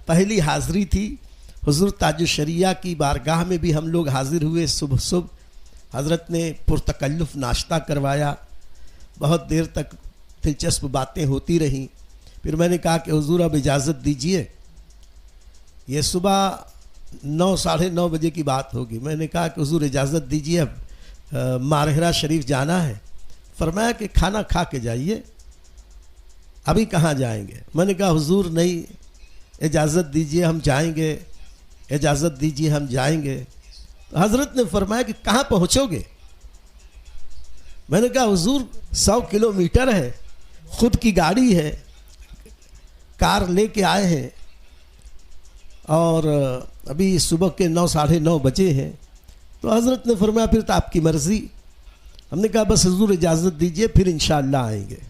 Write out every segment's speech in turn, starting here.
पहली हाज़िरी थी। हुज़ूर ताजुश्शरिया की बारगाह में भी हम लोग हाज़िर हुए। सुबह सुबह हज़रत ने पुरतकल्लुफ़ नाश्ता करवाया। बहुत देर तक दिलचस्प बातें होती रहीं। फिर मैंने कहा कि हुज़ूर अब इजाज़त दीजिए। ये सुबह 9 साढ़े 9 बजे की बात होगी। मैंने कहा कि हुज़ूर इजाज़त दीजिए, अब मारहरा शरीफ जाना है। फरमाया कि खाना खा के जाइए, अभी कहाँ जाएंगे। मैंने कहा हुज़ूर नहीं, इजाज़त दीजिए हम जाएंगे, इजाज़त दीजिए हम जाएंगे। तो हज़रत ने फरमाया कि कहाँ पहुँचोगे। मैंने कहा हुज़ूर 100 किलोमीटर है, खुद की गाड़ी है, कार लेके आए हैं और अभी सुबह के 9 साढ़े 9 बजे हैं। तो हज़रत ने फरमाया फिर तो आपकी मर्ज़ी। हमने कहा बस हुज़ूर इजाज़त दीजिए, फिर इंशाअल्लाह आएंगे।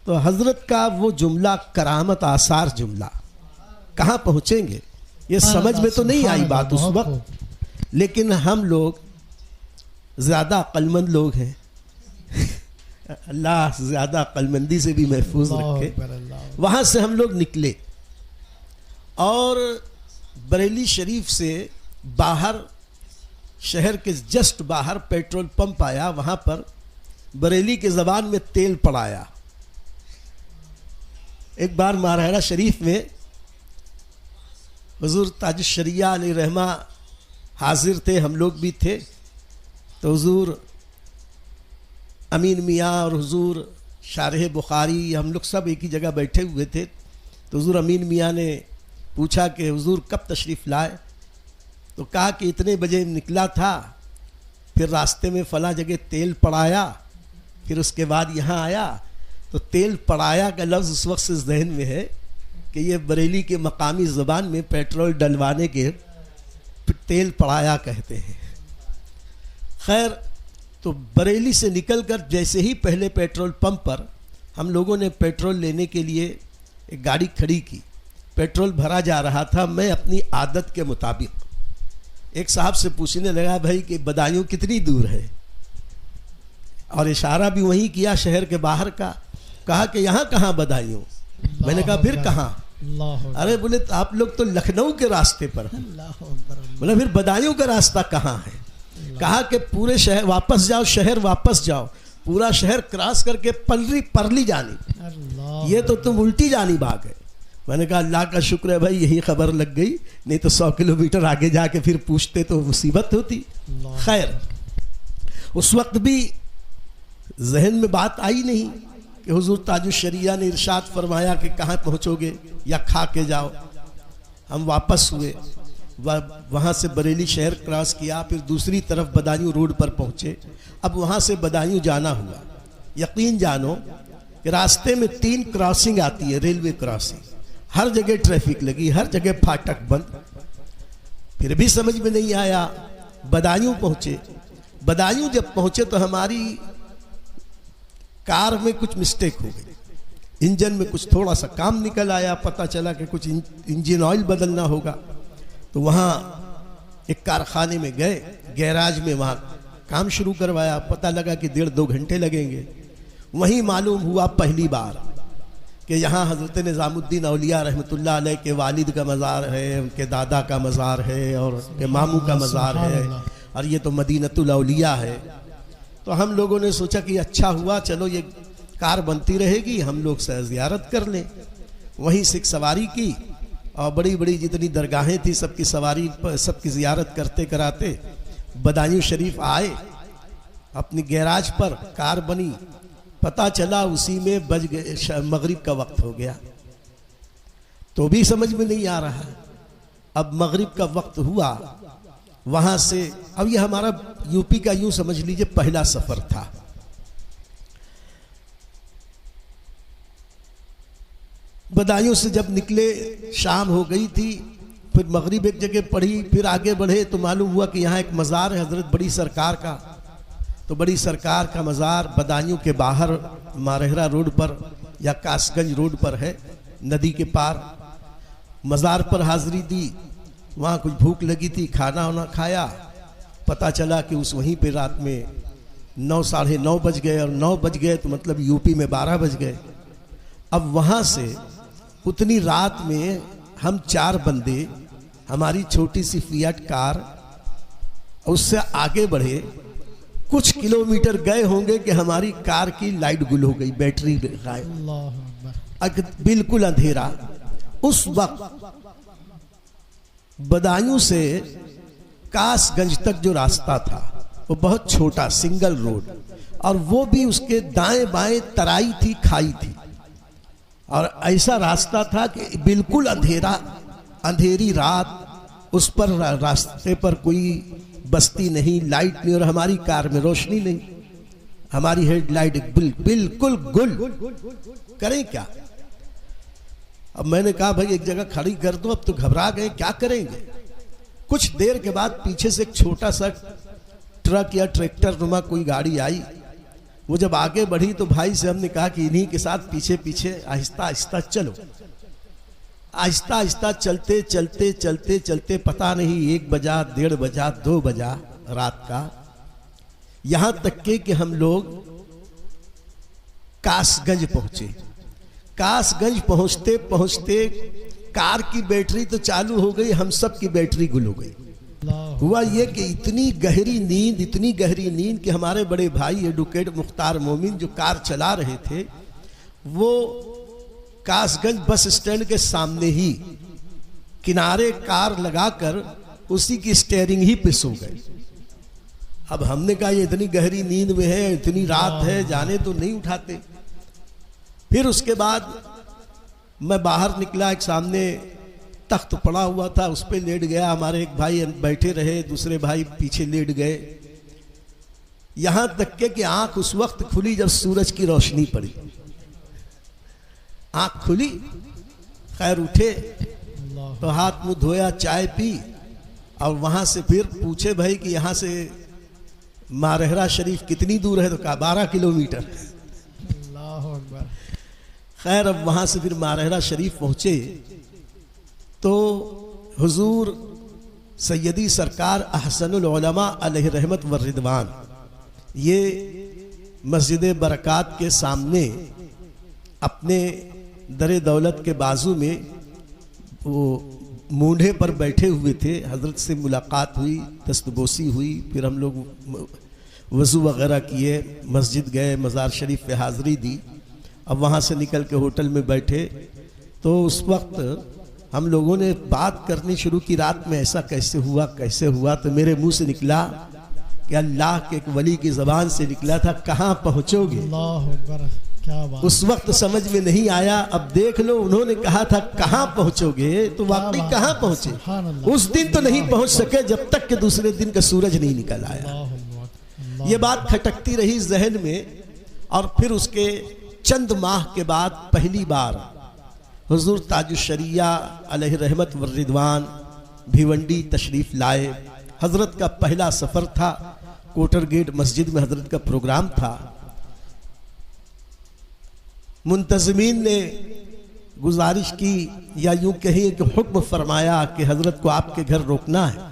तो हज़रत का वो जुमला करामत आसार जुमला, कहाँ पहुँचेंगे ये समझ में तो नहीं आई बात उस वक्त, लेकिन हम लोग ज़्यादा अक्लमंद लोग हैं। अल्लाह ज़्यादा अक्लमंदी से भी महफूज रखे। वहाँ से हम लोग निकले और बरेली शरीफ से बाहर, शहर के जस्ट बाहर पेट्रोल पंप आया। वहाँ पर बरेली के ज़बान में तेल पड़ाया। एक बार मारहरा शरीफ में हुज़ूर ताजुश्शरिया अलैहि रहमा हाजिर थे, हम लोग भी थे। तो हुज़ूर अमीन मियाँ और हुज़ूर शारह बुखारी, हम लोग सब एक ही जगह बैठे हुए थे। तो हुज़ूर अमीन मियाँ ने पूछा कि हुज़ूर कब तशरीफ़ लाए। तो कहा कि इतने बजे निकला था, फिर रास्ते में फ़लाँ जगह तेल पड़ाया, फिर उसके बाद यहाँ आया। तो तेल पड़ाया का लफ्ज़ उस वक्त से जहन में है कि ये बरेली के मकामी ज़बान में पेट्रोल डलवाने के तेल पड़ाया कहते हैं। खैर, तो बरेली से निकलकर जैसे ही पहले पेट्रोल पंप पर हम लोगों ने पेट्रोल लेने के लिए एक गाड़ी खड़ी की, पेट्रोल भरा जा रहा था। मैं अपनी आदत के मुताबिक एक साहब से पूछने लगा, भाई कि बदायूं कितनी दूर है, और इशारा भी वहीं किया शहर के बाहर का। कहा कि यहाँ कहाँ बदायूं। मैंने कहा फिर कहाँ। अरे बोले तो आप लोग तो लखनऊ के रास्ते पर हैं। बोले फिर बदायूं का रास्ता कहाँ है। कहा कि पूरे शहर वापस जाओ, शहर वापस जाओ, पूरा शहर क्रॉस करके परली जानी, ये तो तुम उल्टी जानी भाग है। मैंने कहा अल्लाह का शुक्र है भाई, यही खबर लग गई, नहीं तो 100 किलोमीटर आगे जाके फिर पूछते तो मुसीबत होती। खैर, उस वक्त भी जहन में बात आई नहीं कि हुजूर ताजुश्शरिया ने इरशाद फरमाया कि कहाँ पहुँचोगे या खा के जाओ। हम वापस हुए, वहाँ से बरेली शहर क्रॉस किया, फिर दूसरी तरफ बदायूं रोड पर पहुँचे। अब वहाँ से बदायूं जाना हुआ। यकीन जानो कि रास्ते में 3 क्रॉसिंग आती है, रेलवे क्रॉसिंग, हर जगह ट्रैफिक लगी, हर जगह फाटक बंद। फिर भी समझ में नहीं आया। बदायूं पहुँचे। बदायूं जब पहुँचे तो हमारी कार में कुछ मिस्टेक हो गई, इंजन में कुछ थोड़ा सा काम निकल आया। पता चला कि कुछ इंजन ऑयल बदलना होगा। तो वहाँ एक कारखाने में गए, गैराज में वहाँ काम शुरू करवाया। पता लगा कि 1.5-2 घंटे लगेंगे। वहीं मालूम हुआ पहली बार कि यहाँ हज़रत निज़ामुद्दीन औलिया रहमतुल्लाह अलैह के वालिद का मज़ार है, उनके दादा का मज़ार है और उनके मामू का मज़ार है, और ये तो मदीनतुल औलिया है। तो हम लोगों ने सोचा कि अच्छा हुआ, चलो ये कार बनती रहेगी, हम लोग से ज़ियारत कर लें। वहीं से एक सवारी की और बड़ी बड़ी जितनी दरगाहें थी सबकी सवारी, सबकी ज़ियारत करते कराते बदायूं शरीफ आए। अपनी गैराज पर कार बनी। पता चला उसी में बज गए, मगरिब का वक्त हो गया। तो भी समझ में नहीं आ रहा। अब मगरिब का वक्त हुआ, वहां से अब ये हमारा यूपी का यूं समझ लीजिए पहला सफर था। बदायूं से जब निकले शाम हो गई थी, फिर मगरिब एक जगह पढ़ी, फिर आगे बढ़े तो मालूम हुआ कि यहाँ एक मज़ार है हज़रत बड़ी सरकार का। तो बड़ी सरकार का मज़ार बदायूं के बाहर मारहरा रोड पर या कासगंज रोड पर है, नदी के पार। मज़ार पर हाज़िरी दी, वहाँ कुछ भूख लगी थी, खाना वाना खाया। पता चला कि उस वहीं पे रात में 9 साढ़े 9 बज गए, और 9 बज गए तो मतलब यूपी में 12 बज गए। अब वहाँ से उतनी रात में हम 4 बंदे, हमारी छोटी सी फिएट कार, उससे आगे बढ़े। कुछ किलोमीटर गए होंगे कि हमारी कार की लाइट गुल हो गई, बैटरी गायब, बिल्कुल अंधेरा। उस वक्त बदायूं से कासगंज तक जो रास्ता था वो बहुत छोटा सिंगल रोड, और वो भी उसके दाएं बाएं तराई थी, खाई थी, और ऐसा रास्ता था कि बिल्कुल अंधेरा, अंधेरी रात, उस पर रास्ते पर कोई बस्ती नहीं, लाइट नहीं, और हमारी कार में रोशनी नहीं, हमारी हेडलाइट बिल्कुल गुल। करें क्या? अब मैंने कहा भाई एक जगह खड़ी कर दो, अब तो घबरा गए, क्या करेंगे। कुछ देर के बाद पीछे से एक छोटा सा ट्रक या ट्रैक्टर नुमा कोई गाड़ी आई। वो जब आगे बढ़ी तो भाई से हमने कहा कि इन्हीं के साथ पीछे पीछे आहिस्ता आहिस्ता चलो। आहिस्ता आहिस्ता चलते चलते चलते चलते पता नहीं 1 बजा, 1:30 बजा, 2 बजा रात का। यहां तक के कि हम लोग कासगंज पहुंचे। कासगंज पहुंचते पहुंचते कार की बैटरी तो चालू हो गई, हम सब की बैटरी गुल हो गई। हुआ ये कि इतनी गहरी नींद कि हमारे बड़े भाई एडवोकेट मुख्तार मोमिन जो कार चला रहे थे, वो कासगंज बस स्टैंड के सामने ही किनारे कार लगाकर उसी की स्टीयरिंग ही पे सो गए। अब हमने कहा ये इतनी गहरी नींद में है, इतनी रात है, जाने तो नहीं उठाते। फिर उसके बाद मैं बाहर निकला, एक सामने तख्त पड़ा हुआ था, उस पर लेट गया। हमारे एक भाई बैठे रहे, दूसरे भाई पीछे लेट गए। यहां तक के कि आंख उस वक्त खुली जब सूरज की रोशनी पड़ी। आंख खुली, खैर उठे तो हाथ मुंह धोया, चाय पी, और वहां से फिर पूछे भाई कि यहां से मारहरा शरीफ कितनी दूर है? तो कहा 12 किलोमीटर। खैर अब वहां से फिर मारहरा शरीफ पहुंचे तो हुजूर सैयदी सरकार अहसनुल उलमा अलैहि रहमत व रिदवान, ये मस्जिद बरकात के सामने अपने दरे दौलत के बाजू में वो मूंढे पर बैठे हुए थे। हजरत से मुलाकात हुई, दस्तबोसी हुई, फिर हम लोग वज़ू वगैरह किए, मस्जिद गए, मज़ार शरीफ पे हाज़री दी। अब वहाँ से निकल के होटल में बैठे तो उस वक्त हम लोगों ने बात करनी शुरू की, रात में ऐसा कैसे हुआ कैसे हुआ। तो मेरे मुंह से निकला कि अल्लाह के एक वली की ज़बान से निकला था, कहाँ पहुँचोगे। क्या बात। उस वक्त समझ में नहीं आया, अब देख लो उन्होंने कहा था कहाँ पहुँचोगे, तो वाकई कहाँ पहुँचे। उस दिन तो नहीं पहुँच सके जब तक कि दूसरे दिन का सूरज नहीं निकल आया। ये बात खटकती रही जहन में। और फिर उसके चंद माह के बाद पहली बार हुजूर ताजुश्शरिया अलैहि रहमत व रिदवान भिवंडी तशरीफ लाए। हजरत का पहला सफर था, कोटर गेट मस्जिद में हजरत का प्रोग्राम था। मुंतज़मीन ने गुजारिश की, या यूं कहिए कि हुक्म फरमाया कि हजरत को आपके घर रोकना है।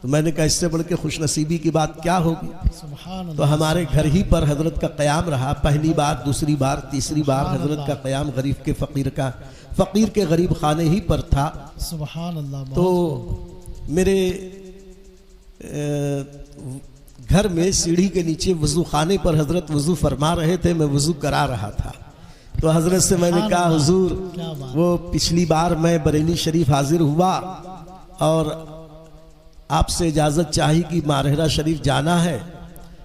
तो मैंने कहा इससे बढ़ के खुशनसीबी की बात क्या होगी। तो हमारे घर ही पर हजरत का क़याम रहा, पहली बार, दूसरी बार, तीसरी बार हजरत का क़याम गरीब के फ़कीर के गरीब खाने ही पर था। सुभान अल्लाह। तो मेरे घर में सीढ़ी के नीचे वज़ू खाने पर हजरत वज़ू फरमा रहे थे, मैं वज़ू करा रहा था। तो हजरत से मैंने कहा हुजूर वो पिछली बार मैं बरेली शरीफ हाजिर हुआ और आपसे इजाज़त चाहिए कि मारहरा शरीफ जाना है।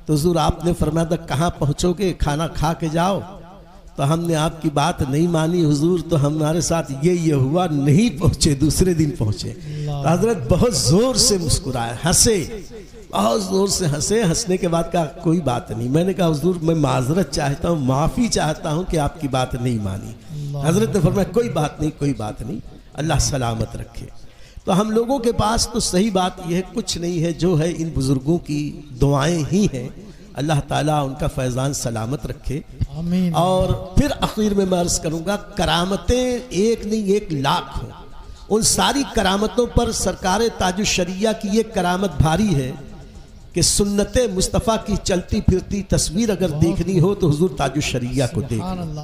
तो हुजूर आपने फरमाया था कहाँ पहुँचोगे, खाना खा के जाओ। तो हमने आपकी बात नहीं मानी हुजूर, तो हमारे साथ ये हुआ, नहीं पहुँचे, दूसरे दिन पहुँचे। तो हजरत बहुत ज़ोर से मुस्कुराए, हंसे, बहुत ज़ोर से हंसे। हंसने के बाद कहा कोई बात नहीं। मैंने कहा हुजूर मैं माजरत चाहता हूँ, माफ़ी चाहता हूँ कि आपकी बात नहीं मानी। हजरत ने फरमाया कोई बात नहीं, कोई बात नहीं, अल्लाह सलामत रखे। तो हम लोगों के पास तो सही बात यह है, कुछ नहीं है, जो है इन बुजुर्गों की दुआएं ही हैं। अल्लाह ताला उनका फैज़ान सलामत रखे। आमीन। और फिर आखिर में मैं अर्ज़ करूँगा, करामतें एक नहीं 1 लाख हो। उन सारी करामतों पर सरकार ताजुश्शरिया की ये करामत भारी है कि सुन्नत मुस्तफ़ा की चलती फिरती तस्वीर अगर देखनी हो तो हुजूर ताजुश्शरिया को देखें।